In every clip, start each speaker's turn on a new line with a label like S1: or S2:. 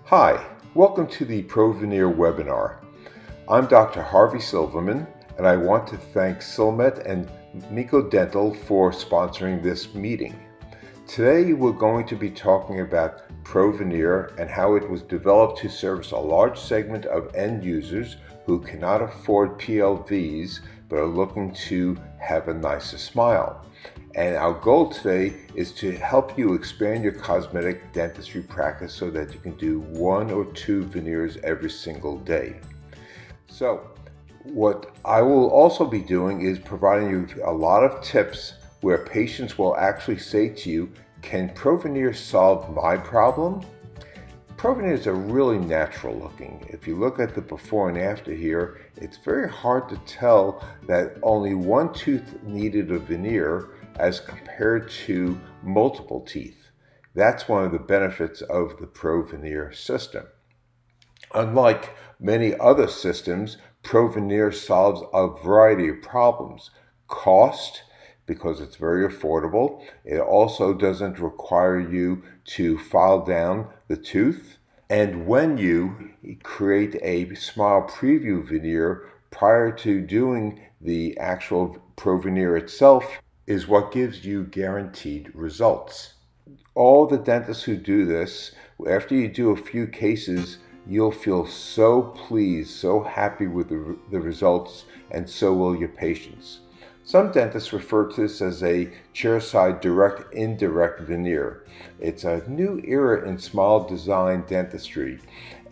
S1: Hi, welcome to the ProVeneer webinar. I'm Dr. Harvey Silverman, and I want to thank Silmet and Mikodental for sponsoring this meeting. Today we're going to be talking about ProVeneer and how it was developed to service a large segment of end users who cannot afford PLVs but are looking to have a nicer smile. And our goal today is to help you expand your cosmetic dentistry practice so that you can do 1 or 2 veneers every single day. So what I will also be doing is providing you a lot of tips where patients will actually say to you, can ProVeneer solve my problem? ProVeneers are really natural looking. If you look at the before and after here, it's very hard to tell that only one tooth needed a veneer as compared to multiple teeth. That's one of the benefits of the ProVeneer system. Unlike many other systems, ProVeneer solves a variety of problems. Cost, because it's very affordable. It also doesn't require you to file down the tooth. And when you create a smile preview veneer prior to doing the actual ProVeneer itself, is what gives you guaranteed results. All the dentists who do this, after you do a few cases, you'll feel so pleased, so happy with the results, and so will your patients. Some dentists refer to this as a chairside direct-indirect veneer. It's a new era in smile design dentistry,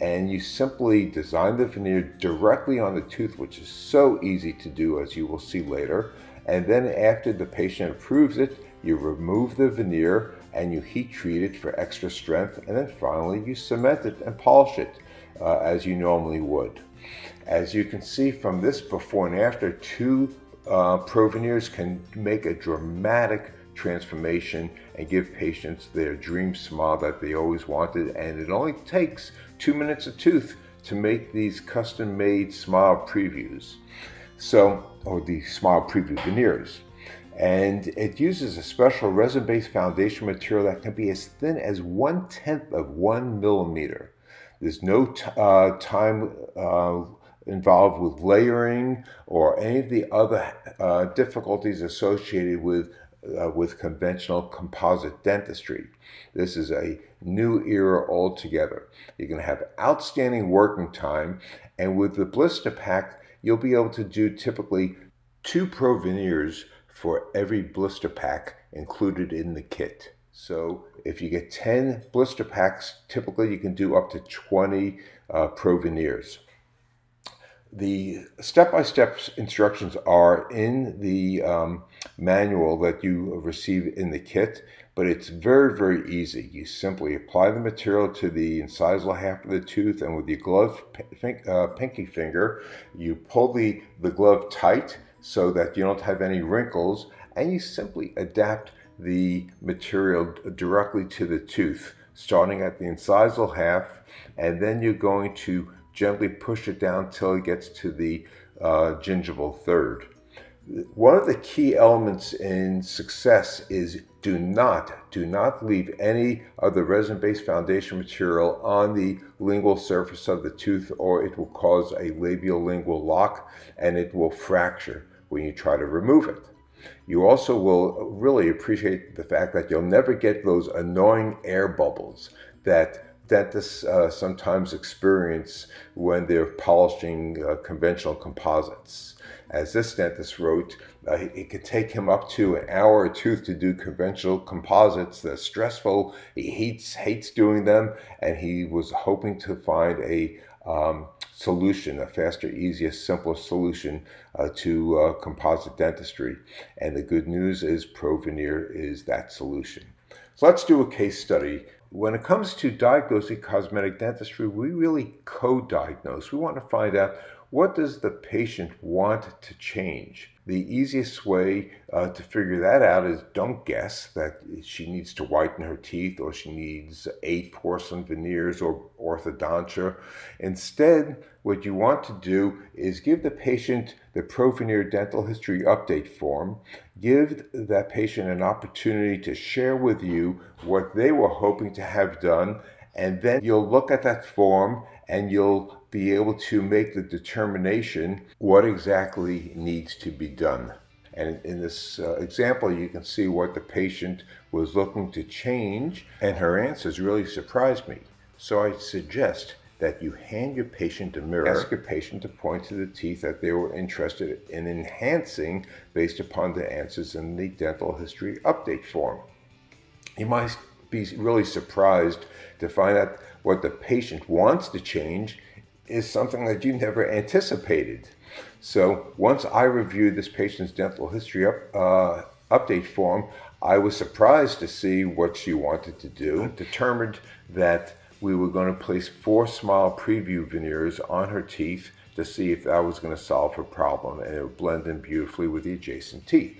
S1: and you simply design the veneer directly on the tooth, which is so easy to do, as you will see later. And then after the patient approves it, you remove the veneer and you heat treat it for extra strength, and then finally you cement it and polish it as you normally would. As you can see from this before and after, 2 ProVeneers can make a dramatic transformation and give patients their dream smile that they always wanted, and it only takes 2 minutes a tooth to make these custom-made smile previews. Or the smile preview veneers. And it uses a special resin-based foundation material that can be as thin as 1/10 of 1 millimeter. There's no time involved with layering or any of the other difficulties associated with conventional composite dentistry. This is a new era altogether. You're going to have outstanding working time, and with the blister pack, you'll be able to do typically 2 ProVeneers for every blister pack included in the kit. So if you get 10 blister packs, typically you can do up to 20 ProVeneers. The step-by-step instructions are in the manual that you receive in the kit, but it's very, very easy. You simply apply the material to the incisal half of the tooth, and with your gloved pinky finger, you pull the glove tight so that you don't have any wrinkles, and you simply adapt the material directly to the tooth, starting at the incisal half, and then you're going to gently push it down till it gets to the gingival third. One of the key elements in success is do not leave any of the resin-based foundation material on the lingual surface of the tooth, or it will cause a labial-lingual lock and it will fracture when you try to remove it. You also will really appreciate the fact that you'll never get those annoying air bubbles that dentists sometimes experience when they're polishing conventional composites. As this dentist wrote, it could take him up to an hour a tooth to do conventional composites. They're stressful, he hates doing them, and he was hoping to find a solution, a faster, easier, simpler solution to composite dentistry. And the good news is ProVeneer is that solution. So let's do a case study. When it comes to diagnosing cosmetic dentistry, we really co-diagnose. We want to find out, what does the patient want to change? The easiest way to figure that out is don't guess that she needs to whiten her teeth or she needs 8 porcelain veneers or orthodontia. Instead, what you want to do is give the patient the ProVeneer dental history update form, give that patient an opportunity to share with you what they were hoping to have done, and then you'll look at that form and you'll be able to make the determination what exactly needs to be done. And in this example, you can see what the patient was looking to change, and her answers really surprised me. So I suggest that you hand your patient a mirror, ask your patient to point to the teeth that they were interested in enhancing based upon the answers in the dental history update form. You might be really surprised to find out what the patient wants to change is something that you never anticipated. So once I reviewed this patient's dental history update form, I was surprised to see what she wanted to do. Determined that we were going to place 4 smile preview veneers on her teeth to see if that was going to solve her problem, and it would blend in beautifully with the adjacent teeth.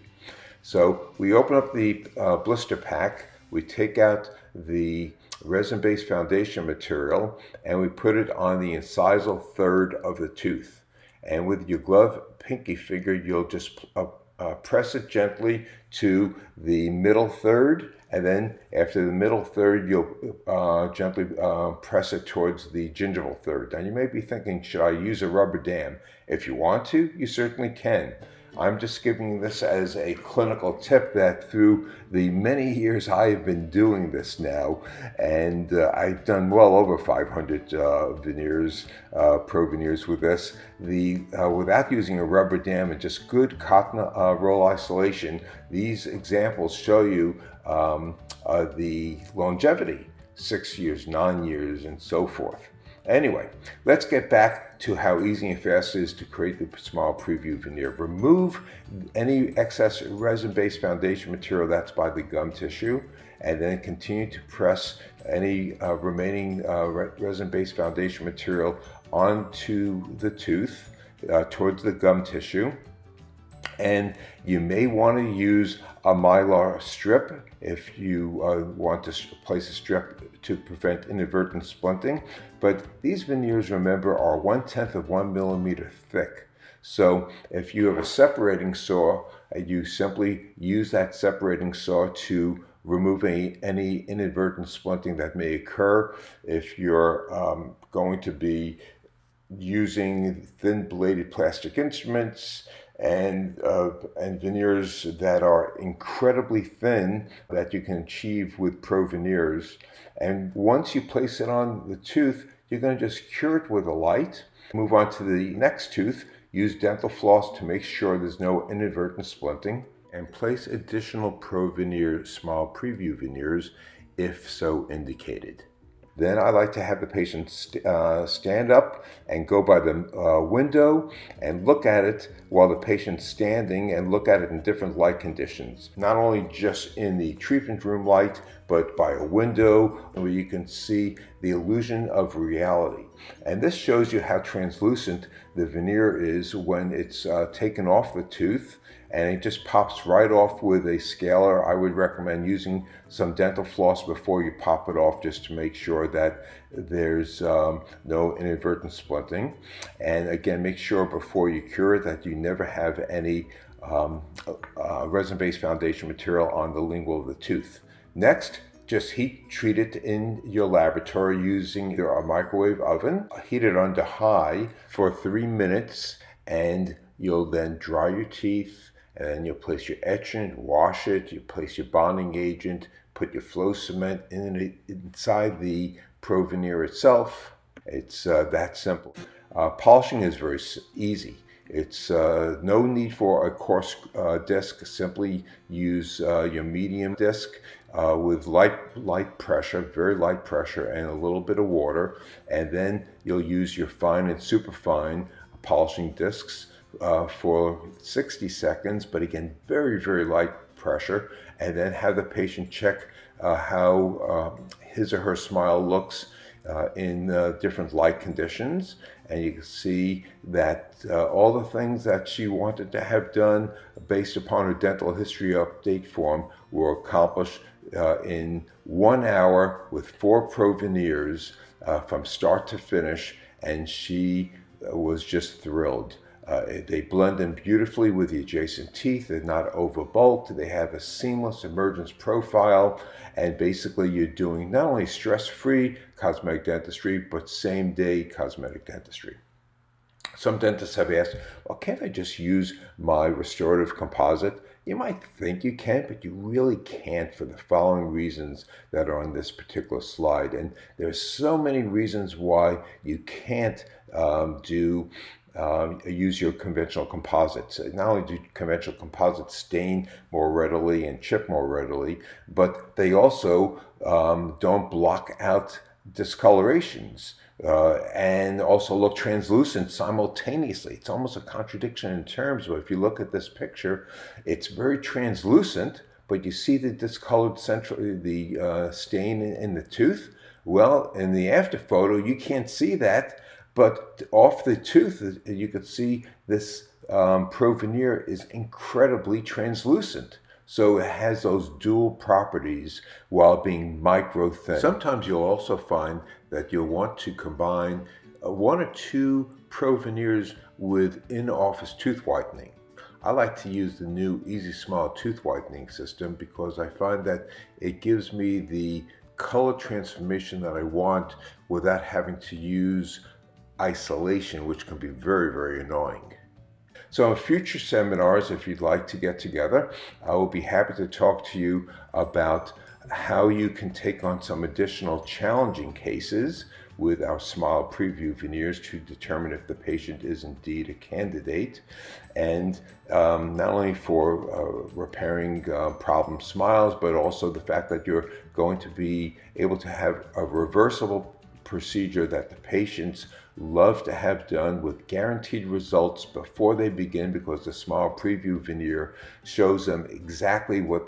S1: So we open up the blister pack, we take out the resin-based foundation material, and we put it on the incisal third of the tooth. And with your glove pinky finger, you'll just press it gently to the middle third, and then after the middle third, you'll gently press it towards the gingival third. Now you may be thinking, should I use a rubber dam? If you want to, you certainly can. I'm just giving this as a clinical tip that through the many years I have been doing this now, and I've done well over 500 veneers, ProVeneers with this, without using a rubber dam and just good cotton roll isolation, these examples show you the longevity, 6 years, 9 years, and so forth. Anyway, let's get back to how easy and fast it is to create the smile preview veneer. Remove any excess resin-based foundation material that's by the gum tissue, and then continue to press any remaining resin-based foundation material onto the tooth towards the gum tissue. And you may want to use a mylar strip if you want to place a strip to prevent inadvertent splinting. But these veneers, remember, are 1/10 of 1 millimeter thick. So if you have a separating saw, you simply use that separating saw to remove any inadvertent splinting that may occur. If you're going to be using thin bladed plastic instruments and veneers that are incredibly thin that you can achieve with ProVeneers. And once you place it on the tooth, you're going to just cure it with a light. Move on to the next tooth. Use dental floss to make sure there's no inadvertent splinting, and place additional ProVeneer smile preview veneers if so indicated. Then I like to have the patient stand up and go by the window and look at it while the patient's standing, and look at it in different light conditions. Not only just in the treatment room light, but by a window where you can see the illusion of reality. And this shows you how translucent the veneer is when it's taken off the tooth, and it just pops right off with a scaler. I would recommend using some dental floss before you pop it off, just to make sure that there's no inadvertent splinting. And again, make sure before you cure it that you never have any resin-based foundation material on the lingual of the tooth. Next, just heat treat it in your laboratory using either a microwave oven. Heat it under high for 3 minutes, and you'll then dry your teeth, and then you'll place your etchant, wash it, you place your bonding agent, put your flow cement inside the ProVeneer itself. It's that simple. Polishing is very easy. It's no need for a coarse disc. Simply use your medium disc with light pressure, very light pressure, and a little bit of water. And then you'll use your fine and superfine polishing discs for 60 seconds, but again, very, very light pressure. And then have the patient check how his or her smile looks in different light conditions, and you can see that all the things that she wanted to have done based upon her dental history update form were accomplished in 1 hour with 4 ProVeneers from start to finish, and she was just thrilled. They blend in beautifully with the adjacent teeth. They're not overbulked. They have a seamless emergence profile. And basically, you're doing not only stress-free cosmetic dentistry, but same-day cosmetic dentistry. Some dentists have asked, well, can't I just use my restorative composite? You might think you can, but you really can't for the following reasons that are on this particular slide. And there's so many reasons why you can't use your conventional composites. Not only do conventional composites stain more readily and chip more readily, but they also don't block out discolorations and also look translucent simultaneously. It's almost a contradiction in terms, but if you look at this picture, it's very translucent, but you see the discolored stain in the tooth. Well, in the after photo, you can't see that, but off the tooth, you could see this ProVeneer is incredibly translucent. So it has those dual properties while being micro thin. Sometimes you'll also find that you'll want to combine 1 or 2 ProVeneers with in-office tooth whitening. I like to use the new Easy Smile tooth whitening system because I find that it gives me the color transformation that I want without having to use isolation, which can be very, very annoying. So in future seminars, if you'd like to get together, I will be happy to talk to you about how you can take on some additional challenging cases with our Smile Preview veneers to determine if the patient is indeed a candidate, and not only for repairing problem smiles, but also the fact that you're going to be able to have a reversible procedure that the patients love to have done with guaranteed results before they begin, because the Smile Preview veneer shows them exactly what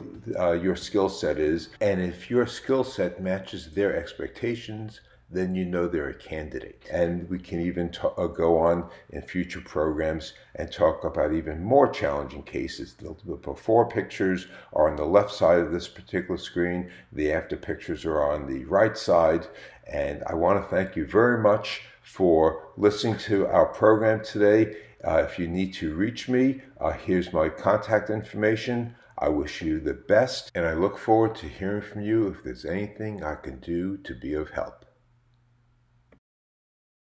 S1: your skill set is, and if your skill set matches their expectations, then you know they're a candidate. And we can even go on in future programs and talk about even more challenging cases. The before pictures are on the left side of this particular screen. The after pictures are on the right side. And I want to thank you very much for listening to our program today. If you need to reach me, here's my contact information. I wish you the best, and I look forward to hearing from you if there's anything I can do to be of help.